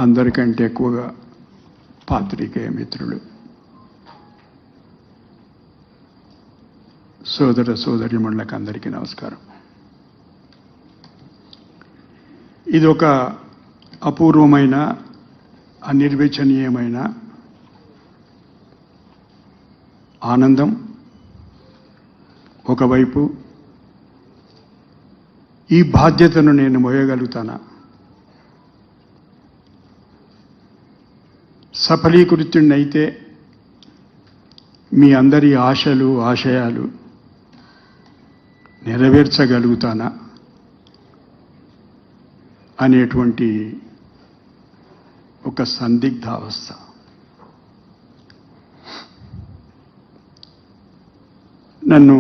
అందరికంటే ఎక్కువగా పాత్రికేయ మిత్రులు, సోదర సోదరీమణులకు అందరికీ నమస్కారం. ఇది ఒక అపూర్వమైన, అనిర్వచనీయమైన ఆనందం. ఒకవైపు ఈ బాధ్యతను నేను మోయగలుగుతానా, సఫలీకృతుడినైతే మీ అందరి ఆశలు ఆశయాలు నెరవేర్చగలుగుతానా అనేటువంటి ఒక సందిగ్ధావస్థ. నన్ను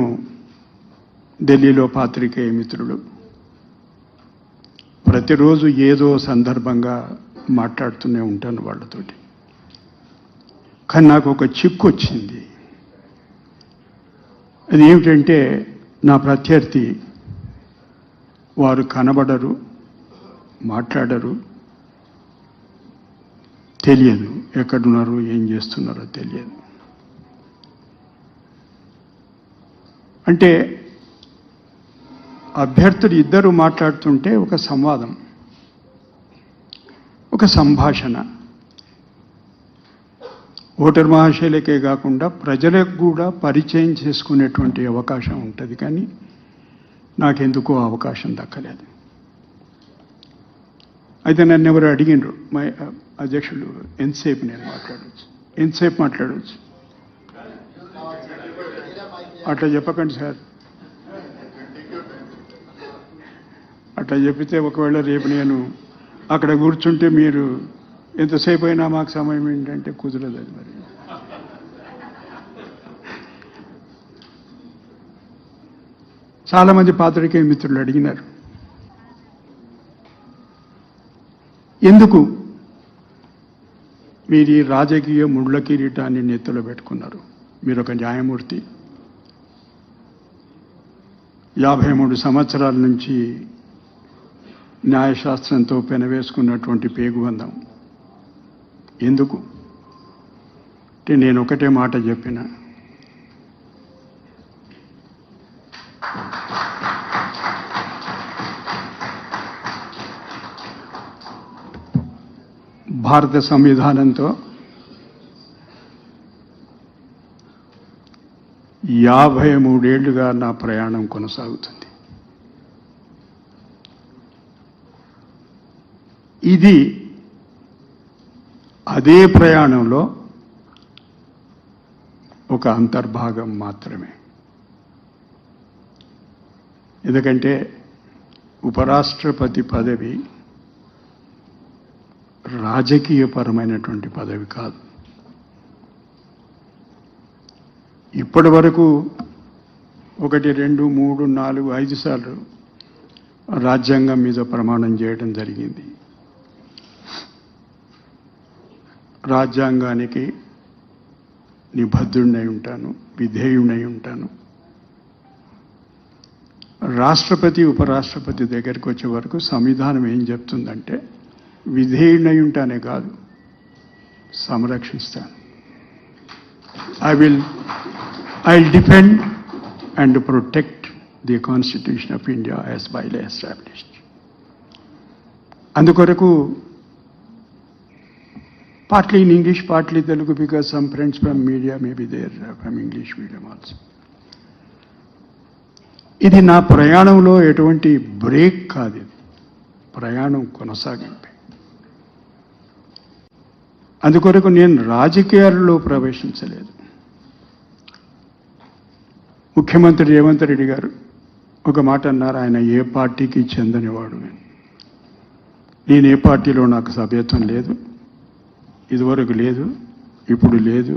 ఢిల్లీలో పాత్రికేయ మిత్రులు ప్రతిరోజు ఏదో సందర్భంగా మాట్లాడుతూనే ఉంటాను వాళ్ళతోటి. కానీ నాకు ఒక చిక్కు వచ్చింది. అది ఏమిటంటే, నా ప్రత్యర్థి వారు కనబడరు, మాట్లాడరు, తెలియదు, ఎక్కడున్నారో ఏం చేస్తున్నారో తెలియదు. అంటే అభ్యర్థులు ఇద్దరు మాట్లాడుతుంటే ఒక సంవాదం, ఒక సంభాషణ ఓటర్ మహాశయులకే కాకుండా ప్రజలకు కూడా పరిచయం చేసుకునేటువంటి అవకాశం ఉంటుంది. కానీ నాకెందుకో అవకాశం దక్కలేదు. అయితే నన్ను ఎవరు అడిగినరు, మా అధ్యక్షుడు, ఎంతసేపు నేను మాట్లాడవచ్చు, ఎంతసేపు మాట్లాడవచ్చు? అట్లా చెప్పకండి సార్. అట్లా చెప్పితే ఒకవేళ రేపు నేను అక్కడ కూర్చుంటే మీరు ఎంతసేపు అయినా మాకు సమయం ఏంటంటే కుదరదు. అది మరి చాలామంది పాత్రికేయ మిత్రులు అడిగినారు, ఎందుకు మీరు ఈ రాజకీయ ముళ్ళ కిరీటాన్ని నెత్తిలో పెట్టుకున్నారు? మీరు ఒక న్యాయమూర్తి, 53 సంవత్సరాల నుంచి న్యాయశాస్త్రంతో పెనవేసుకున్నటువంటి పేగుబంధం ఎందుకు అంటే, నేను ఒకటే మాట చెప్పిన, భారత సంవిధానంతో 53 ఏళ్లుగా నా ప్రయాణం కొనసాగుతుంది. ఇది అదే ప్రయాణంలో ఒక అంతర్భాగం మాత్రమే. ఎందుకంటే ఉపరాష్ట్రపతి పదవి రాజకీయపరమైనటువంటి పదవి కాదు. ఇప్పటి వరకు 1, 2, 3, 4, 5 సార్లు రాజ్యాంగం మీద ప్రమాణం చేయడం జరిగింది. రాజ్యాంగానికి నిబద్ధుడినై ఉంటాను, విధేయుడై ఉంటాను. రాష్ట్రపతి ఉపరాష్ట్రపతి దగ్గరికి వచ్చే వరకు సంవిధానం ఏం చెప్తుందంటే, విధేయుడై ఉంటానే కాదు, సంరక్షిస్తాను. I'll defend and protect the Constitution of India as by law established. అందుకొరకు partly in English, partly Telugu, because some friends from media may be there from English medium also. ఇది నా ప్రయాణంలో ఎటువంటి బ్రేక్ కాదు, ఇది ప్రయాణం కొనసాగింపే. అందుకొరకు నేను రాజకీయాల్లో ప్రవేశించలేదు. ముఖ్యమంత్రి రేవంత్ రెడ్డి గారు ఒక మాట అన్నారు, ఆయన ఏ పార్టీకి చెందనివాడు. నేను ఏ పార్టీలో నాకు సభ్యత్వం లేదు, ఇదివరకు లేదు, ఇప్పుడు లేదు,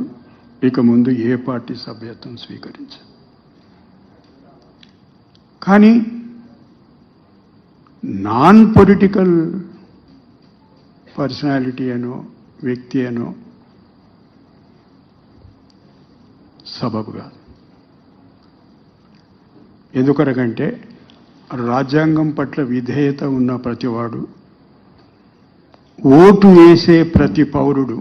ఇక ముందు ఏ పార్టీ సభ్యత్వం స్వీకరించదు. కానీ నాన్ పొలిటికల్ పర్సనాలిటీ అనో వ్యక్తి అనో సబబు కాదు. ఎందుకనకంటే రాజ్యాంగం పట్ల విధేయత ఉన్న ప్రతివాడు ఓటు వేసే ప్రతి పౌరుడు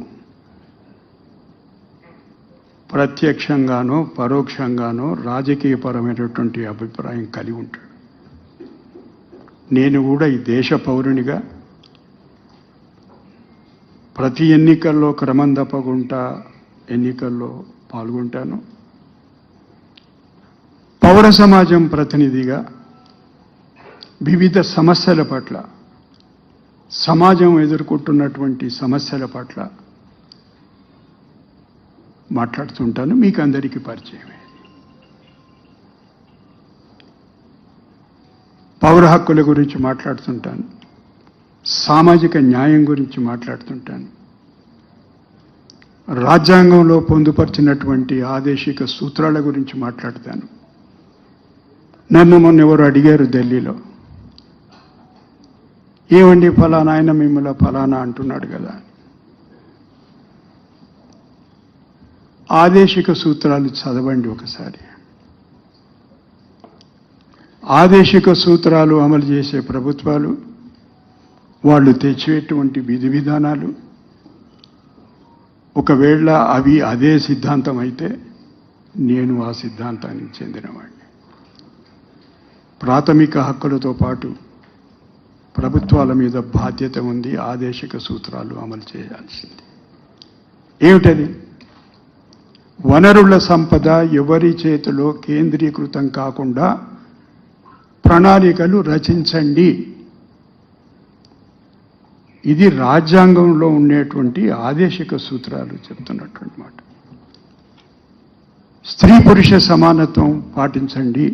ప్రత్యక్షంగానో పరోక్షంగానో రాజకీయపరమైనటువంటి అభిప్రాయం కలిగి ఉంటాడు. నేను కూడా ఈ దేశ పౌరునిగా ప్రతి ఎన్నికల్లో క్రమం తప్పకుండా ఎన్నికల్లో పాల్గొంటాను. పౌర సమాజం ప్రతినిధిగా వివిధ సమస్యల పట్ల, సమాజం ఎదుర్కొంటున్నటువంటి సమస్యల పట్ల మాట్లాడుతుంటాను. మీకు అందరికీ పరిచయమే. పౌర హక్కుల గురించి మాట్లాడుతుంటాను, సామాజిక న్యాయం గురించి మాట్లాడుతుంటాను, రాజ్యాంగంలో పొందుపరిచినటువంటి ఆదేశిక సూత్రాల గురించి మాట్లాడతాను. నన్ను మొన్న ఎవరు అడిగారు ఢిల్లీలో, ఏమండి ఫలానా ఆయన మిమ్మల్ని ఫలానా అంటున్నాడు కదా. ఆదేశిక సూత్రాలు చదవండి ఒకసారి. ఆదేశిక సూత్రాలు అమలు చేసే ప్రభుత్వాలు, వాళ్ళు తెచ్చేటువంటి విధి విధానాలు, ఒకవేళ అవి అదే సిద్ధాంతం అయితే నేను ఆ సిద్ధాంతానికి చెందినవాడిని. ప్రాథమిక హక్కులతో పాటు ప్రభుత్వాల మీద బాధ్యత ఉంది. ఆదేశిక సూత్రాలు అమలు చేయాల్సింది. ఏమిటది? వనరుల సంపద ఎవరి చేతిలో కేంద్రీకృతం కాకుండా ప్రణాళికలు రచించండి. ఇది రాజ్యాంగంలో ఉండేటువంటి ఆదేశిక సూత్రాలు చెప్తున్నటువంటి మాట. స్త్రీ పురుష సమానత్వం పాటించండి.